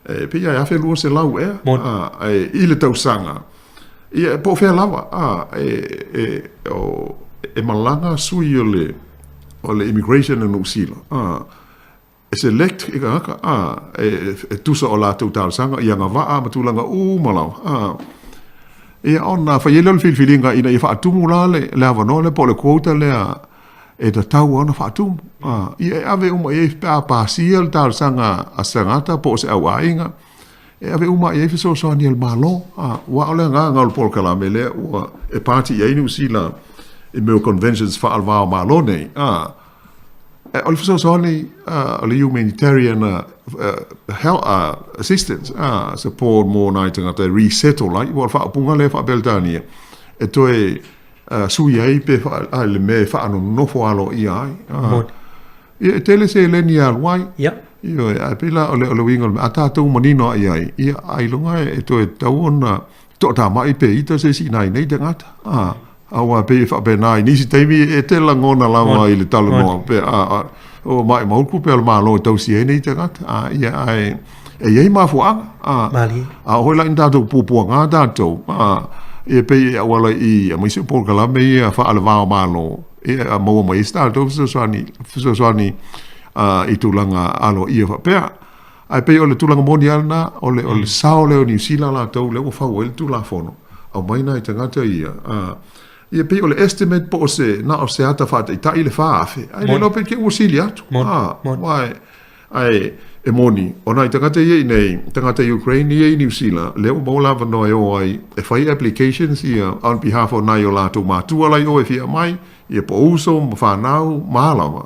e pe iai awhi lua se lau i le tausanga ia po whea lawa e malanga sui o le immigration in New Zealand select e ka e tusa o la tu tal sanga ia nga va ma tulanga malau ia ona fa yelo filinga ina ia fa atumula le no le po le quota le e da tau ona fa atum ia ave e pa siel tal sanga asangata po se awainga e ave e so ni el malo wa ole nga ngol por kala mele wa e party e New Zealand e me conventions fa alva malo nei Al soni le humanitarian help assistance support more night at resettle like what fa punga le fa beltania e toe sui ai pe le me fa no fo alo ai e tele se le ni al wai io a pila o le wingol ata tu manino ai ai longa e toe tauna to ta mai pe ita se si nai nei dengata awa pe fa be nai ni si temi e te langona lava i le talo no pe o mai mau ku pe malo tau si nei te gat ia ai e ye ma fu mali ho la inda to pu nga da to e pe wala i mai se por kala me fa al va malo e mo mai sta to so ni i tu langa alo i fa pe ai pe o le tu langa mondial na o le sao le New Zealand la to le fa wel tu la fono au mai na te ngata ia ia pe o le estimate po se na o se ata fa ta ile fa afe ai le no pe ke usilia wai ai e moni ona i tangata ia nei tangata Ukraine ia New Zealand le o bola va no ai e fai applications ia on behalf of Naiola to matua lai o e fia mai ia po uso fa nau mala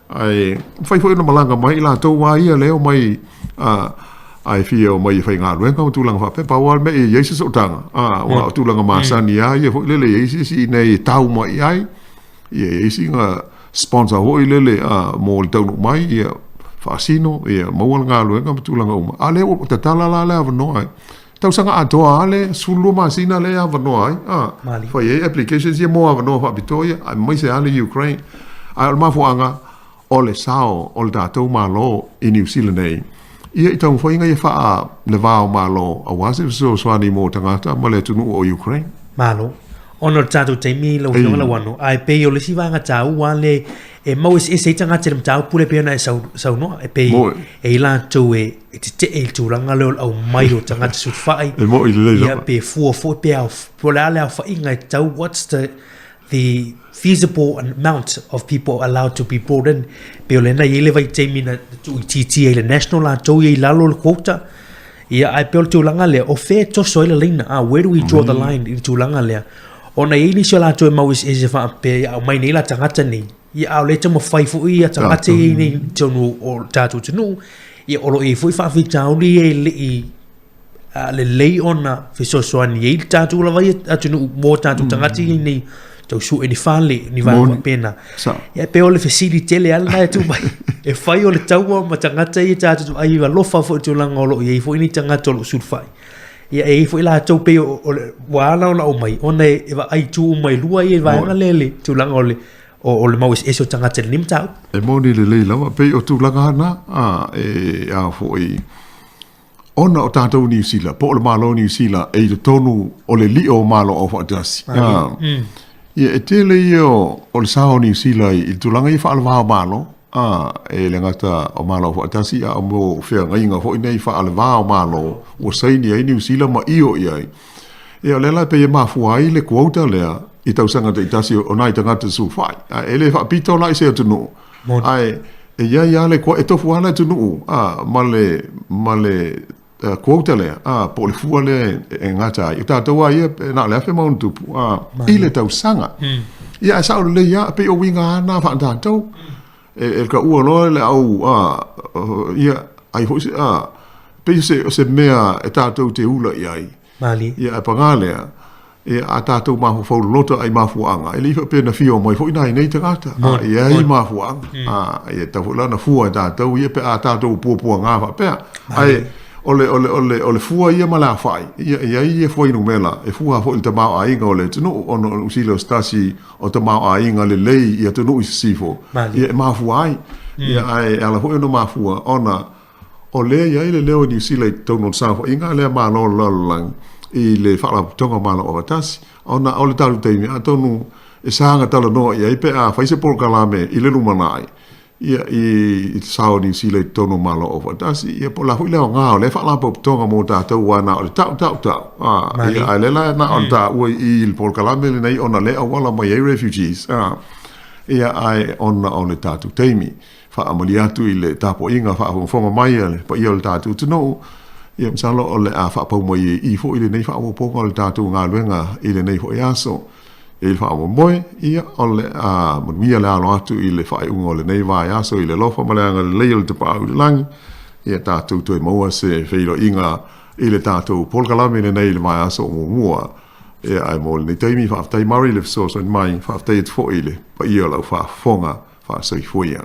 ai fai foi no malanga mai la to wa ia le o mai ai fio mai fai ngā ruenga o tūlanga whape pawal me e yeisi so tanga wa tūlanga masani ai e hoi lele yeisi si nei tau mai ai yeisi ngā sponsor hoi lele mo le taunu mai ia whaasino ia maual ngā ruenga o tūlanga uma ale o te talala le avanoa ai tau sanga atoa ale sulu masina le avanoa ai fai e applications ia mo avanoa whapitoia ai mai se ale Ukraine ai al mafuanga o le sao o le tātou malo i New Zealand nei ia i tau whainga i wha le vāo malo a wase so swani mo tangata ma le tunu o Ukraine. Malo. Ono tātou teimi lau whionga la wano. Ai pei o le si wanga tāu wale e mau e tanga te mtau pule pe na sau no e pe e la to e te e turanga le au mai o tanga te sufai e mo i le ia pe fo pe au pola le fa inga tau what's the feasible amount of people allowed to be brought in pe le na ile vai te mina tu ti le national la to i lalo le quota ia ai pe tu langa le o fe to so ile lina where do we draw the line in tu langa le ona ini so la to mau e fa pe au mai nei la tanga ni ia au le tamo fai fu ia tanga te ni tonu o tatu tunu ia olo e fu fa fi tau ni e le lei ona fi so so ni e tatu la vai atunu mo tatu tanga ti ni tau su e ni fale ni va pena ia pe ole facility le ala tu mai e fai ole tau ma tanga te i tatu ai va lo fa fu tu langa olo e fu ni tanga tolo su fai ia e fu la tau pe wala ona o mai ona e va ai tu mai lua e va lele tu langa ole o le mau eso tanga te nim tau e moni le lava pe o tu langa na e a foi ona o tātou New Zealand po le malo New Zealand e te tonu o le li o malo o fatasi ia e te le o le sao New Zealand i tu langa i fa alwa malo e le ngata o malo o fatasi a mo fea ngainga foi nei fa alwa malo o sai ni New Zealand ma io ia e o le la pe ma fuai le quota le i tau sanga te itasi o nai tangata su fai. E le wha pito lai se atunu. Ai, e ia le kua e tofu ana atunu. Ma le quota le, po le fua le e ngata. I tātou a ia, na le afe maun tupu. I le tau sanga. Ia e sao le ia, pe o winga ana wha tātou. E ka ua loa le au, ia, ai hoise, pe se mea e tātou te ula iai. Mali. Ia e pangalea. E a tātou mahu whau lota ai mafuanga. E liwha pēna whio mai fo inai nei tangata. E ai mafuanga. E tau lana fua tātou. Ia pe a tātou puapua ngāwha pēa. Ai, ole fua ia mala whai. Ia ia fua inu mela. E fua fo il te mau a inga ole tunu. Ono usile o stasi o te mau a inga le lei ia tunu isi sifo. Ia e mafua ai. Ia ai ala fo ino mafua. Ona, o lea ia ile leo ni usile tau non safo. Inga lea maa lo lalang. I le whala tonga mana o atasi. Ona o le talu teimi, a tonu e sanga tala noa ia i pe a whaise polkalame i le lumanai. Ia i sao ni si le tonu mana o atasi. Ia po la hui leo ngā o le whala po tonga mo tātou wana o le tau. Ia ai le la na o ta ua i le polkalame le nei ona lea wala mai e refugees. Ia ai ona o le tātou teimi. Wha amali atu i le tapo inga wha fonga mai ale. Pa ia o le tātou tino. Ia msalo o le a whapau mo i fo i le nei whaamo ponga o le tātou ngā luenga i le nei fo i aso. I le whaamo moe, ia o le a mia le alo atu i le whae unga o le nei vai aso i le lofa maleanga le leil te pāu le langi. Ia tātou toi maua se whiro inga i le tātou polkalame le nei le vai aso o mua. Ia ai mo le nei teimi whaaftai mari le fso so mai whaaftai et fo i le pa ia lau whaafonga whaasai fuia.